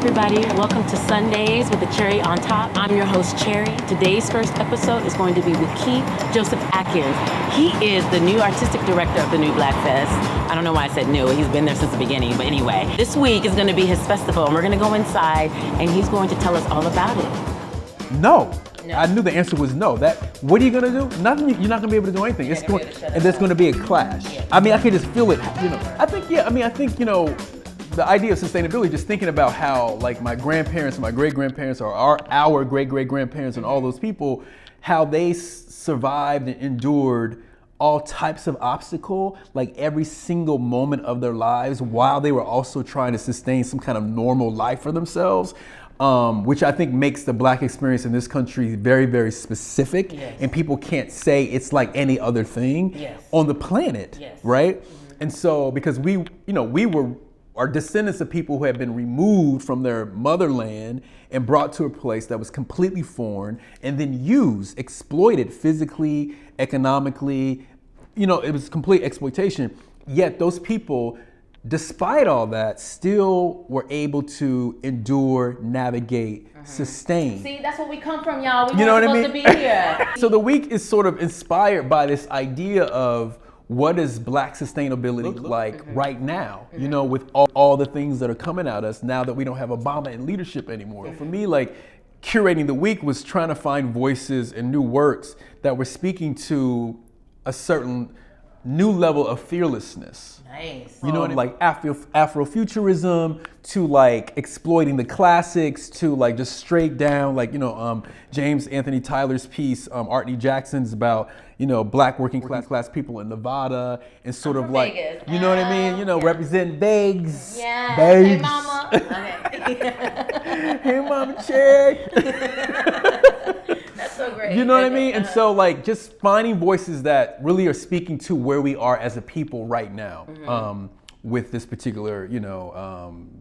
everybody. Welcome to Sundays with the Cherry on top. I'm your host, Cherry. Today's first episode is going to be with Keith Joseph Atkins. He is the new artistic director of the New Black Fest. I don't know why I said new. He's been there since the beginning. But anyway, this week is going to be his festival, and we're going to go inside, and he's going to tell us all about it. No. I knew the answer was no. What are you gonna do? Nothing. You're not gonna be able to do anything. And there's gonna be a clash. Yeah. I mean, I can just feel it. I think the idea of sustainability, just thinking about how like my grandparents and my great grandparents, or our great great grandparents, and all those people, how they survived and endured all types of obstacle, like every single moment of their lives, while they were also trying to sustain some kind of normal life for themselves. Which I think makes the Black experience in this country very, very specific. Yes. And people can't say it's like any other thing on the planet, right? Mm-hmm. And so, because we are descendants of people who have been removed from their motherland and brought to a place that was completely foreign, and then exploited physically, economically, it was complete exploitation. Yet those people, despite all that, still were able to endure, navigate, sustain. See, that's where we come from, y'all. We weren't supposed to be here. So the week is sort of inspired by this idea of what does Black sustainability look like right now, with all the things that are coming at us now that we don't have Obama in leadership anymore. For me, like, curating the week was trying to find voices and new works that were speaking to a certain new level of fearlessness. Nice. Like Afrofuturism, to like exploiting the classics, to like just straight down, like, James Anthony Tyler's piece, Artney Jackson's about, Black working class people in Nevada, and sort of like, Vegas. What I mean? Represent Vegas. Yeah. Vegas. Hey, mama. Okay. Hey, Mama Cherry. That's so great. You know what I mean? And so, like, just finding voices that really are speaking to where we are as a people right now, with this particular,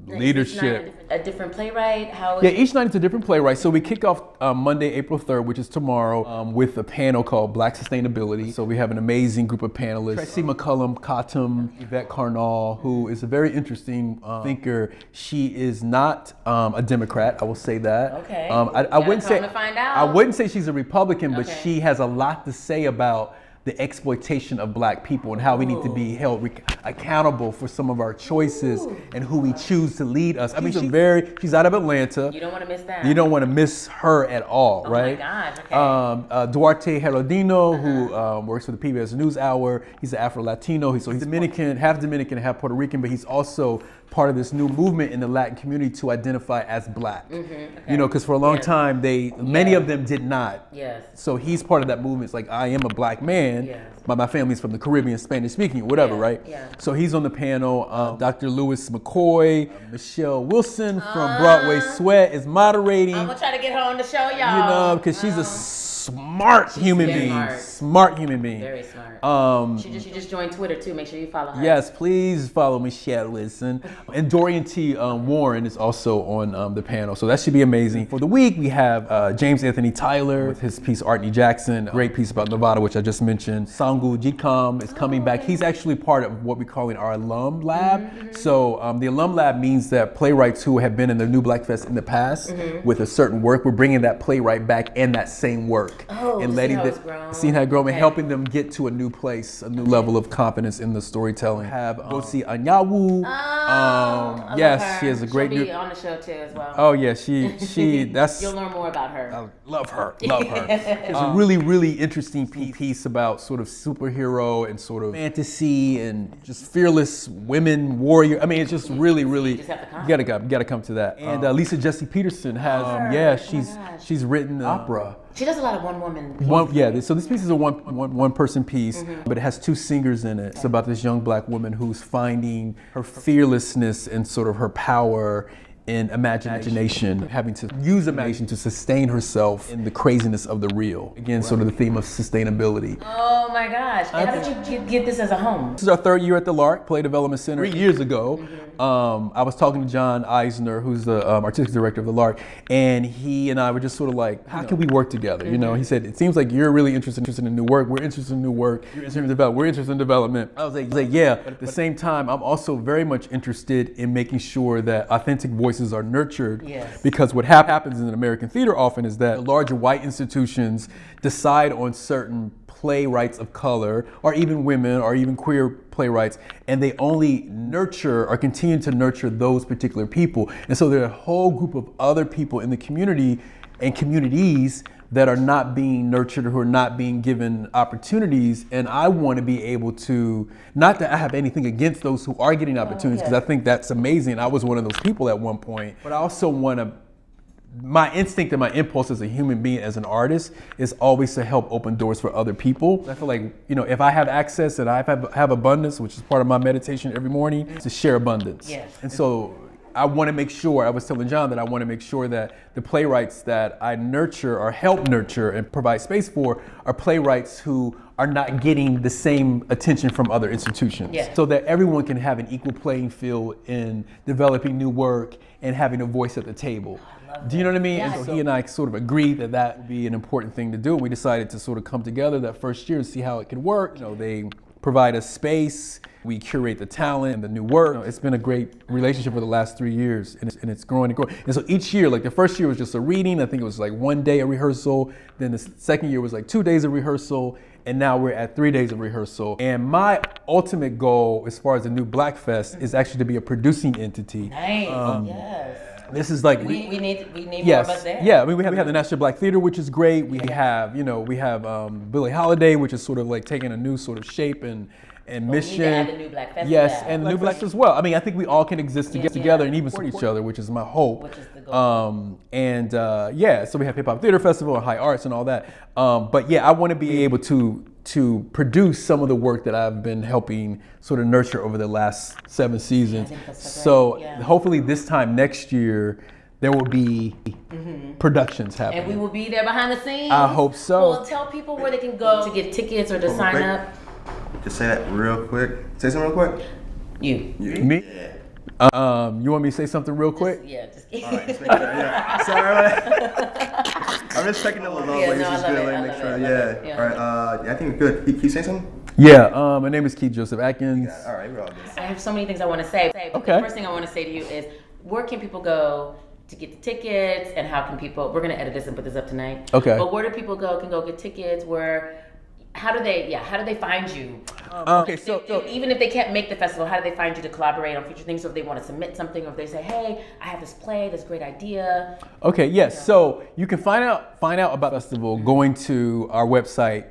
leadership. Each night a different playwright? Each night it's a different playwright. So we kick off Monday, April 3rd, which is tomorrow, with a panel called Black Sustainability. So we have an amazing group of panelists. Tracy McCullum, Khatam, Yvette Carnal, who is a very interesting thinker. She is not a Democrat, I will say that. Okay. I wouldn't say she's a Republican, but Okay. she has a lot to say about the exploitation of Black people and how we need to be held accountable for some of our choices and who we choose to lead us. I mean, she's out of Atlanta. You don't want to miss that. You don't want to miss her at all, right? Oh my God, okay. Duarte Herodino, who works for the PBS NewsHour. He's an Afro-Latino. He's Dominican, half Puerto Rican, but he's also part of this new movement in the Latin community to identify as Black. Okay. Because for a long time, many of them did not. Yes. So he's part of that movement. It's like, I am a Black man. But my family's from the Caribbean, Spanish speaking, or whatever, right? Yeah. So he's on the panel. Dr. Lewis McCoy, Michelle Wilson from Broadway Sweat is moderating. I'm gonna try to get her on the show, y'all. Because she's a smart human being. Smart human being. Very smart. She just joined Twitter too. Make sure you follow her. Yes, please follow Michelle Wilson. And Dorian T. Warren is also on the panel. So that should be amazing. For the week, we have James Anthony Tyler with his piece Artney Jackson, a great piece about Nevada, which I just mentioned. Sangu Jikam is coming back. He's actually part of what we're calling our alum lab. So the alum lab means that playwrights who have been in the New Black Fest in the past with a certain work, we're bringing that playwright back and that same work. And letting seeing how it grow and helping them get to a new place, a new level of confidence in the storytelling. Have Gosi Anyanwu. Yes, she has a great. She'll be on the show too as well. Oh yeah, she. That's. You'll learn more about her. I love her. It's a really, really interesting piece about sort of superhero and sort of fantasy and just fearless women warrior. I mean, it's just really, really. You just have to come. You gotta come to that. And Lisa Jessie Peterson has. She's written opera. She does a lot of one woman. So this piece is a one person piece, but it has two singers in it. It's about this young Black woman who's finding her fearlessness and sort of her power in imagination, having to use imagination to sustain herself in the craziness of the real. Again, sort of the theme of sustainability. Oh my gosh. How did you get this as a home? This is our third year at the Lark Play Development Center. 3 years ago, I was talking to John Eisner, who's the artistic director of the Lark, and he and I were just sort of like, how can we work together? You know, he said, it seems like you're really interested in new work. We're interested in new work. You're interested in development. We're interested in development. I was like, yeah. But at the same time, I'm also very much interested in making sure that authentic voices are nurtured. Yes. Because what happens in American theater often is that larger white institutions decide on certain playwrights of color, or even women, or even queer playwrights, and they only nurture or continue to nurture those particular people. And so there are a whole group of other people in the community and communities that are not being nurtured, who are not being given opportunities. And I want to be able to, not that I have anything against those who are getting opportunities, because I think that's amazing. I was one of those people at one point, but I also want to, my instinct and my impulse as a human being, as an artist, is always to help open doors for other people. I feel like, you know, if I have access and I have abundance, which is part of my meditation every morning, to share abundance. Yes. And so I want to make sure, I was telling John that I want to make sure that the playwrights that I nurture or help nurture and provide space for are playwrights who are not getting the same attention from other institutions. Yes. So that everyone can have an equal playing field in developing new work and having a voice at the table. Do you know what I mean? Yes. And so he and I sort of agreed that that would be an important thing to do. And we decided to sort of come together that first year and see how it could work. You know, they provide us space, we curate the talent and the new work. You know, it's been a great relationship for the last 3 years, and it's growing and growing. And so each year, like the first year was just a reading. I think it was like 1 day of rehearsal. Then the second year was like 2 days of rehearsal. And now we're at 3 days of rehearsal. And my ultimate goal as far as the new Black Fest is actually to be a producing entity. Nice, yes. This is like we need yes, more of us there. yeah. I mean, we have the National Black Theater, which is great. We have, you know, we have Billie Holiday, which is sort of like taking a new sort of shape and mission. We need to add the new Black Fest. Yes, and the new Black Fest as well. I mean, I think we all can exist together and even support each other, which is my hope. Which is the goal. Yeah, so we have Hip Hop Theater Festival and High Arts and all that. But yeah, I want to be able to produce some of the work that I've been helping sort of nurture over the last 7 seasons. I think that's So great. Yeah. hopefully this time next year, there will be productions happening. And we will be there behind the scenes. I hope so. Well, tell people where they can go to get tickets or to sign quick. up. Just say that real quick. Say something real quick. You. Me? You want me to say something real quick? Yeah, just All right, just make sure. Yeah. Sorry. I'm just checking the little Yeah, like, no, this is I love good. it, Like, I make love sure. it, I Yeah. love it, yeah. All right. Yeah, I think we're good. Can you say something? Yeah, my name is Keith Joseph Atkins. Yeah. All right, we're all good. I have so many things I want to say. But Okay. the first thing I want to say to you is, where can people go to get the tickets, and how can people? We're gonna edit this and put this up tonight. Okay. But where do people go? Can go get tickets? How do they find you? Okay, so Even if they can't make the festival, how do they find you to collaborate on future things? So if they want to submit something, or if they say, "Hey, I have this play, this great idea." okay, yes. So you can find out about the festival going to our website,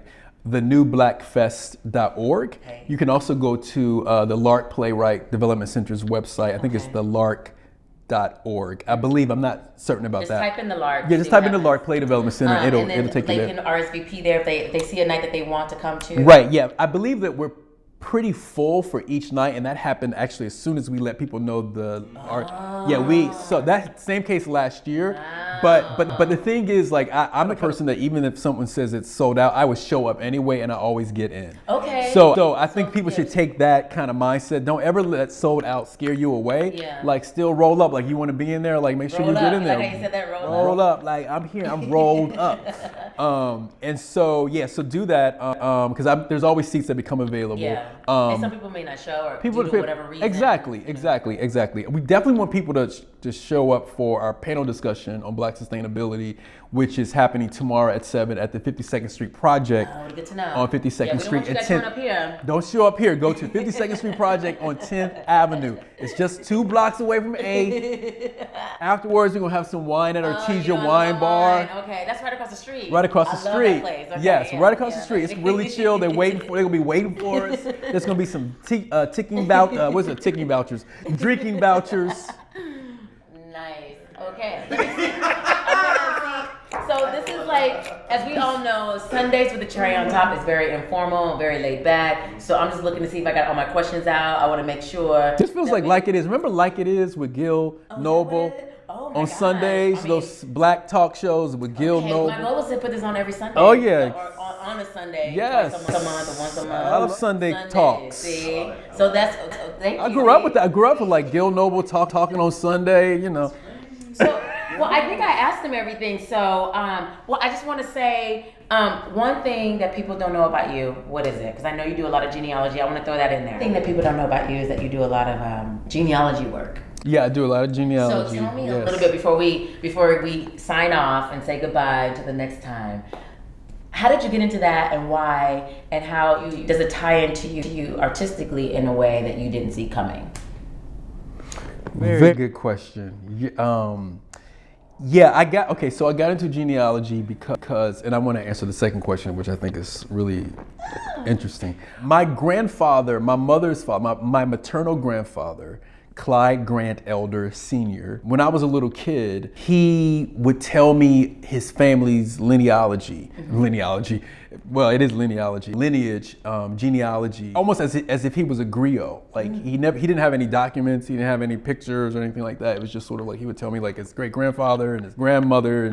thenewblackfest.org. Okay. You can also go to the Lark Playwright Development Center's website. I think it's Okay. the lark.org. I believe, I'm not certain about Just that. type in the Lark. Yeah, just see type what in the happens. Lark Play Development Center. And then It'll take you they there. can RSVP there if they see a night that they want to come to. Right, yeah. I believe that we're pretty full for each night, and that happened actually as soon as we let people know the art. Yeah, so that same case last year. But the thing is, like, I'm the person that even if someone says it's sold out, I would show up anyway, and I always get in. Okay. So I think people should take that kind of mindset. Don't ever let sold out scare you away. Yeah. Like, still roll up. Like, you want to be in there. Like, make sure Roll you get up. in You there. like how you said that, roll Roll up. Like, I'm here. I'm rolled up. And so yeah. So do that because there's always seats that become available. Yeah. And some people may not show, or due to whatever reason. Exactly. We definitely want people to show up for our panel discussion on Black sustainability, which is happening tomorrow at 7 at the 52nd Street Project. Oh, good to know. On 52nd Yeah, we don't Street want you at guys 10th. showing up here. Don't show up here. Go to 52nd Street Project on 10th Avenue. It's just 2 blocks away from 8th. Afterwards, we're gonna have some wine at Artesia Wine Bar. Okay, that's right across the street. Right across the I love street. that place. Okay, Yes, yeah, right across yeah. the street. It's really chill. They're gonna be waiting for us. There's gonna be some ticking vouchers, drinking vouchers. Nice. Okay. Let me see. So this is like, as we all know, Sundays with the cherry on top is very informal, very laid back. So I'm just looking to see if I got all my questions out. I want to make sure. This feels like It Is. Remember Like It Is with Gil Noble? Oh my On gosh. Sundays, I mean, those black talk shows with Gil okay, Noble. my goal is to put this on every Sunday. Oh, yeah. Or on a Sunday. Yes. Twice a month or once a month. I love Sunday talks. See? So that's, thank you. I grew up with that. I grew up with like Gil Noble talking on Sunday, you know. So, well, I think I asked him everything. So, well, I just want to say one thing that people don't know about you. What is it? Because I know you do a lot of genealogy. I want to throw that in there. The thing that people don't know about you is that you do a lot of genealogy work. Yeah, I do a lot of genealogy. So tell me a little bit before we sign off and say goodbye until the next time. How did you get into that, and why, and how does it tie into you artistically in a way that you didn't see coming? Very good question. Yeah, I got into genealogy because, and I want to answer the second question, which I think is really interesting. My grandfather, my mother's father, my maternal grandfather, Clyde Grant Elder Sr., when I was a little kid, he would tell me his family's lineage, genealogy, almost as if he was a griot. Like he didn't have any documents, he didn't have any pictures or anything like that. It was just sort of like he would tell me like his great grandfather and his grandmother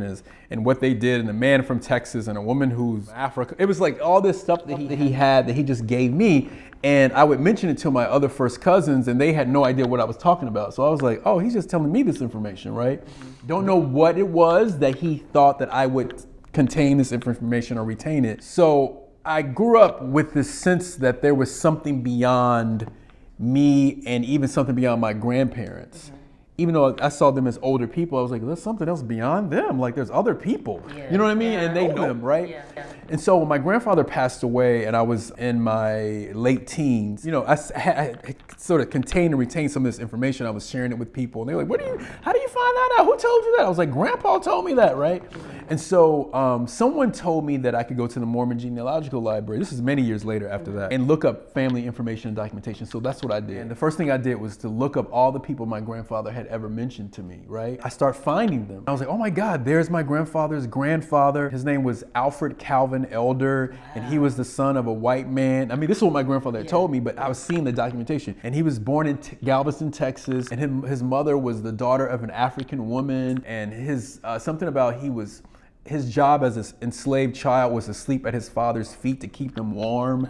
and what they did, and a man from Texas and a woman who's Africa. It was like all this stuff that he had that he just gave me. And I would mention it to my other first cousins, and they had no idea what I was talking about. So I was like, oh, he's just telling me this information, right? Don't know what it was that he thought that I would contain this information or retain it. So I grew up with this sense that there was something beyond me and even something beyond my grandparents. Even though I saw them as older people, I was like, there's something else beyond them. Like there's other people, you know what I mean? And they know them, right? Yeah. And so when my grandfather passed away and I was in my late teens, you know, I sort of contained and retained some of this information. I was sharing it with people, and they were like, how do you find that out? Who told you that? I was like, Grandpa told me that, right? And so someone told me that I could go to the Mormon Genealogical Library. This is many years later after that, and look up family information and documentation. So that's what I did. And the first thing I did was to look up all the people my grandfather had ever mentioned to me, right? I start finding them. I was like, oh my God, there's my grandfather's grandfather. His name was Alfred Calvin Elder, and he was the son of a white man. I mean, this is what my grandfather had told me, but I was seeing the documentation. And he was born in Galveston, Texas, and his mother was the daughter of an African woman, and his job as an enslaved child was to sleep at his father's feet to keep him warm.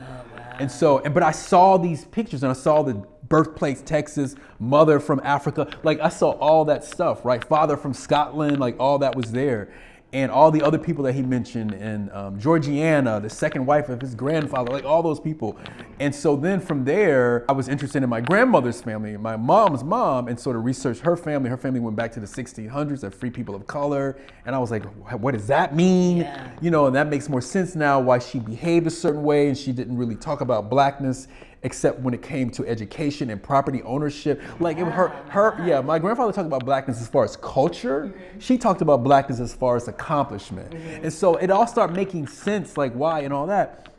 And so, but I saw these pictures, and I saw the birthplace, Texas, mother from Africa. Like I saw all that stuff, right? Father from Scotland, like all that was there. And all the other people that he mentioned, and Georgiana, the second wife of his grandfather, like all those people. And so then from there, I was interested in my grandmother's family, my mom's mom, and sort of researched her family. Her family went back to the 1600s, of free people of color. And I was like, what does that mean? Yeah. You know, and that makes more sense now why she behaved a certain way, and she didn't really talk about blackness except when it came to education and property ownership. Like it, my grandfather talked about blackness as far as culture. She talked about blackness as far as accomplishment. And so it all started making sense, like why and all that.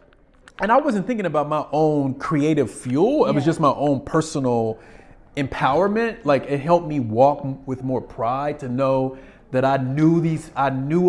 And I wasn't thinking about my own creative fuel. It was just my own personal empowerment. Like it helped me walk with more pride to know that I knew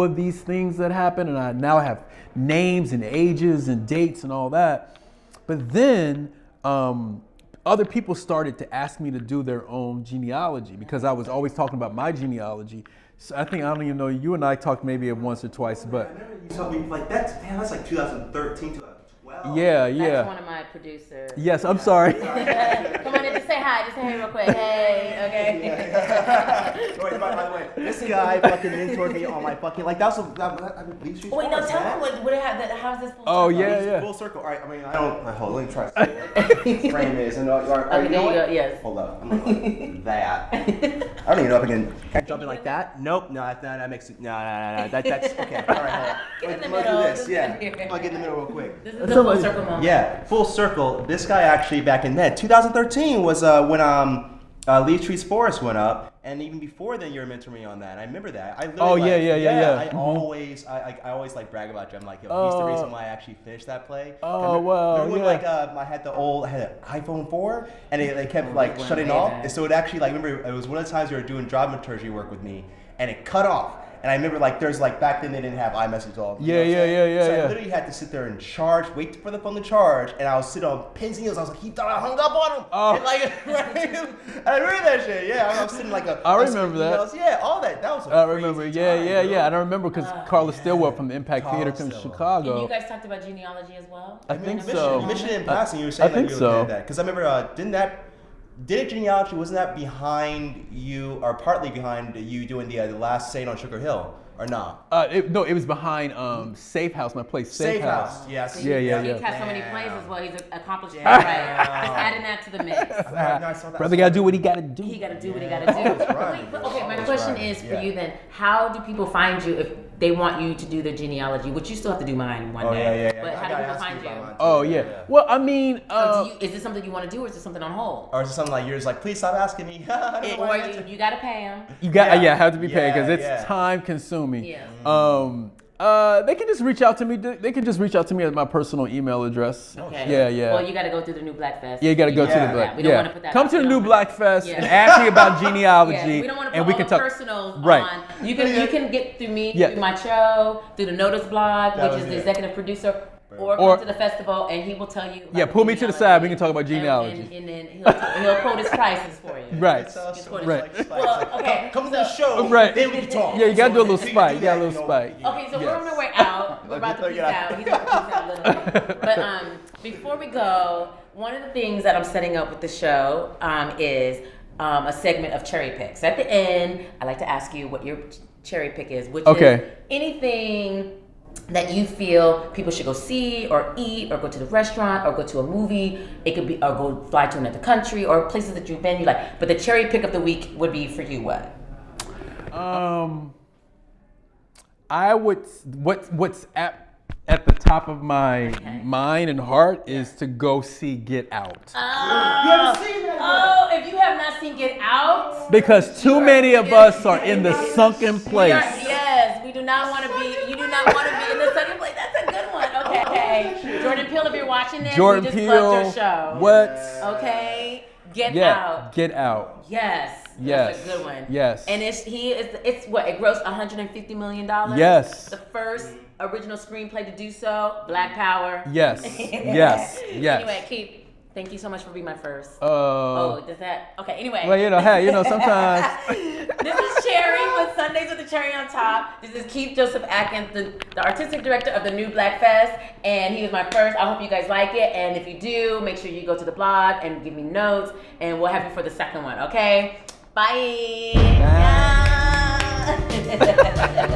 of these things that happened, and I now have names and ages and dates and all that. But then other people started to ask me to do their own genealogy because I was always talking about my genealogy. So I don't even know, you and I talked maybe once or twice, but. I remember you told me like that's like 2013, 2012. Yeah. That's one of my producers. Yes, I'm sorry. Come on in, just say hi real quick. Hey, okay. Wait, by the way, this guy fucking mentored me on my fucking, like that was Wait, no, tell me what how's this full circle? Oh, yeah. Full circle. All right, I mean, hold on, let me try to frame is. And, okay, there you go, yes. Hold up, I'm like that. I don't even know if I can jump in like that. Nope, no, that makes it, no, that's, okay. All right, hold on. I'm gonna do this, yeah. I'm gonna get in the middle real quick. This is the full circle moment. Yeah, full circle. This guy actually back in 2013 was when Leaf Trees Forest went up, and even before then you were mentoring me on that. I remember that. I always like brag about you. I'm like, yo, he's the reason why I actually finished that play. Oh wow! Remember when I had an iPhone 4 and they kept like shutting off, and so it actually like remember it was one of the times you were doing dramaturgy work with me, and it cut off. And I remember like there's like back then they didn't have iMessage at all. So I literally had to sit there and wait for the phone to charge, and I was sitting on pins and needles. I was like, he thought I hung up on him. Oh. And like, and I remember that shit. Yeah, I was sitting like I remember that. Yeah, all that. That was a I remember. crazy Yeah, time, yeah, yo. yeah. And I remember because Carla Stillwell from the Impact Carla Theater from Stillwell. Chicago. And you guys talked about genealogy as well? I think Mission, so. Mission in passing, you were saying I think like you so. did that. Because I remember, didn't genealogy, wasn't that behind you, or partly behind you doing the last Saint on Sugar Hill, or not? No, it was behind Safe House, my place. Safe House. Yes. Yeah, yeah, He's yeah. had so many plays as well. He's an accomplished Damn. playwright. Just adding that to the mix. I saw that. Brother gotta do what he gotta do. He got to do what he got to do. Always right. Wait, but okay, my Always question right. is for Yeah. you then. How do people find you if they want you to do their genealogy? Which you still have to do mine one Oh, day. yeah. But I how do gotta people ask find you? about mine, too. Oh yeah. Well, I mean, Is this something you want to do, or is this something on hold? Or is it something like you're just like, please stop asking me? I don't know Or why I answer. you got to pay him. you got Yeah. have to be paid because Yeah, it's yeah. time consuming. Yeah. They can just reach out to me. They can just reach out to me at my personal email address. Okay. Yeah, yeah. Well, you got to go through the new Black Fest. Yeah, you got to go to Yeah. the Black. We don't yeah. wanna put that Come out. to the We new don't- Black Fest Yeah. and ask me about genealogy. Yeah, we don't want to put and all we can the talk. personals Right. on. You can get through me, Yeah. through my show, through the Notice blog, That which was is the it. executive producer, or Or- come to the festival and he will tell you. About Yeah, pull me to the side. We can talk about genealogy. And then he'll quote his prices for you. Right. It's also Just quote Right. his prices. Well, okay. Come to the show. Right. Then we can talk. Yeah, you gotta do a little So spike. do You got a that, little spike. Okay, so Yes. we're on our way out. We're about to peace out. He's about to peace out a little bit. But before we go, one of the things that I'm setting up with the show is a segment of cherry picks. At the end, I like to ask you what your cherry pick is, which Okay. is anything that you feel people should go see or eat or go to the restaurant or go to a movie. It could be or go fly to another country or places that you've been you like. But the cherry pick of the week would be for you what? I would. What's at the top of my mind and heart is to go see Get Out. Oh, if you have not seen Get Out. Because too many of us are in the sunken place. Yes, we do not want to be. You do not want to be in the second place. That's a good one. Okay. Jordan Peele, if you're watching this, Jordan we just Peele. loved your show. What? Okay. Get Yeah. Out. Get Out. Yes. Yes. That's a good one. Yes. And it's what it grossed $150 million. Yes. The first original screenplay to do so. Black Power. Yes. Yes. Yes. Anyway, Keith, thank you so much for being my first. Does that? Okay. Anyway. Well, hey, sometimes. This is Cherry with Sundays with the Cherry on Top. This is Keith Joseph Atkins, the artistic director of the New Black Fest, and he was my first. I hope you guys like it, and if you do, make sure you go to the blog and give me notes, and we'll have you for the second one, okay? Bye. Bye. Yeah.